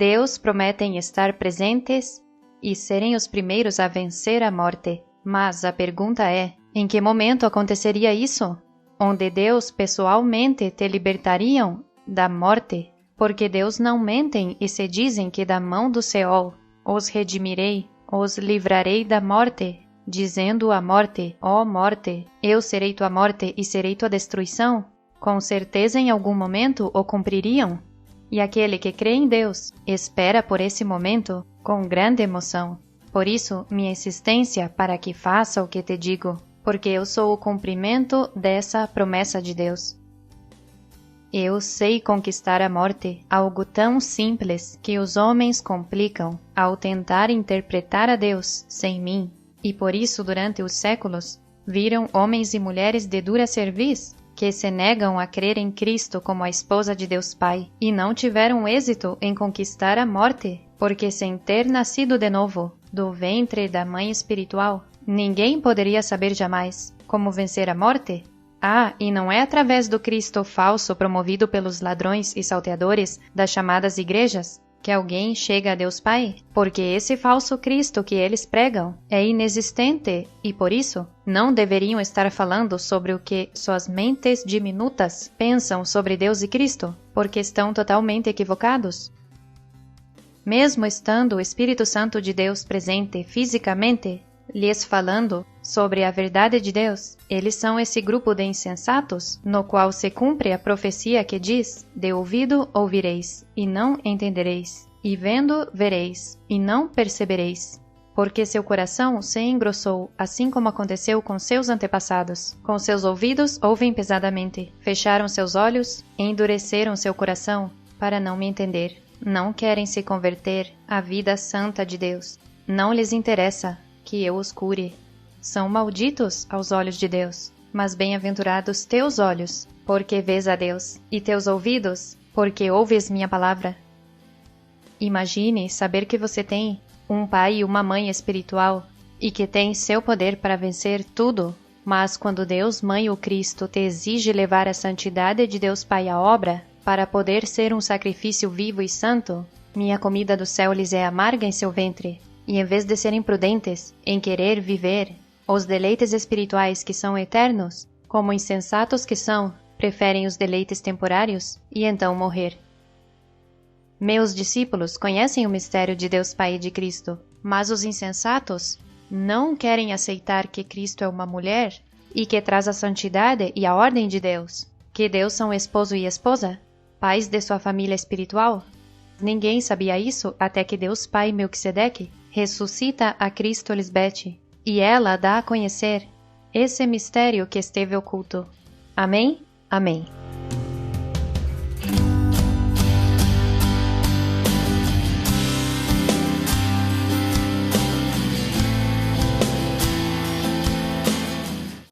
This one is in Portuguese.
Deus prometem estar presentes e serem os primeiros a vencer a morte. Mas a pergunta é, em que momento aconteceria isso? Onde Deus pessoalmente te libertariam da morte? Porque Deus não mentem e se dizem que da mão do Seol os redimirei, os livrarei da morte, dizendo à morte, ó morte, eu serei tua morte e serei tua destruição? Com certeza em algum momento o cumpririam. E aquele que crê em Deus espera por esse momento com grande emoção. Por isso, minha insistência para que faça o que te digo, porque eu sou o cumprimento dessa promessa de Deus. Eu sei conquistar a morte, algo tão simples que os homens complicam ao tentar interpretar a Deus sem mim, e por isso durante os séculos viram homens e mulheres de dura cerviz que se negam a crer em Cristo como a esposa de Deus Pai e não tiveram êxito em conquistar a morte, porque sem ter nascido de novo, do ventre da mãe espiritual, ninguém poderia saber jamais como vencer a morte. Ah, e não é através do Cristo falso promovido pelos ladrões e salteadores das chamadas igrejas que alguém chega a Deus Pai, porque esse falso Cristo que eles pregam é inexistente e, por isso, não deveriam estar falando sobre o que suas mentes diminutas pensam sobre Deus e Cristo, porque estão totalmente equivocados. Mesmo estando o Espírito Santo de Deus presente fisicamente, lhes falando sobre a verdade de Deus, eles são esse grupo de insensatos, no qual se cumpre a profecia que diz, de ouvido ouvireis, e não entendereis, e vendo vereis, e não percebereis. Porque seu coração se engrossou, assim como aconteceu com seus antepassados. Com seus ouvidos ouvem pesadamente, fecharam seus olhos, endureceram seu coração, para não me entender. Não querem se converter à vida santa de Deus. Não lhes interessa que eu os cure. São malditos aos olhos de Deus, mas bem-aventurados teus olhos, porque vês a Deus, e teus ouvidos, porque ouves minha palavra. Imagine saber que você tem um pai e uma mãe espiritual, e que tem seu poder para vencer tudo, mas quando Deus Mãe ou Cristo te exige levar a santidade de Deus Pai à obra, para poder ser um sacrifício vivo e santo, minha comida do céu lhes é amarga em seu ventre, e em vez de serem prudentes em querer viver os deleites espirituais que são eternos, como insensatos que são, preferem os deleites temporários e então morrer. Meus discípulos conhecem o mistério de Deus Pai e de Cristo, mas os insensatos não querem aceitar que Cristo é uma mulher e que traz a santidade e a ordem de Deus, que Deus são esposo e esposa, pais de sua família espiritual. Ninguém sabia isso até que Deus Pai Melquisedeque ressuscita a Cristo Lisbete, e ela dá a conhecer esse mistério que esteve oculto. Amém? Amém.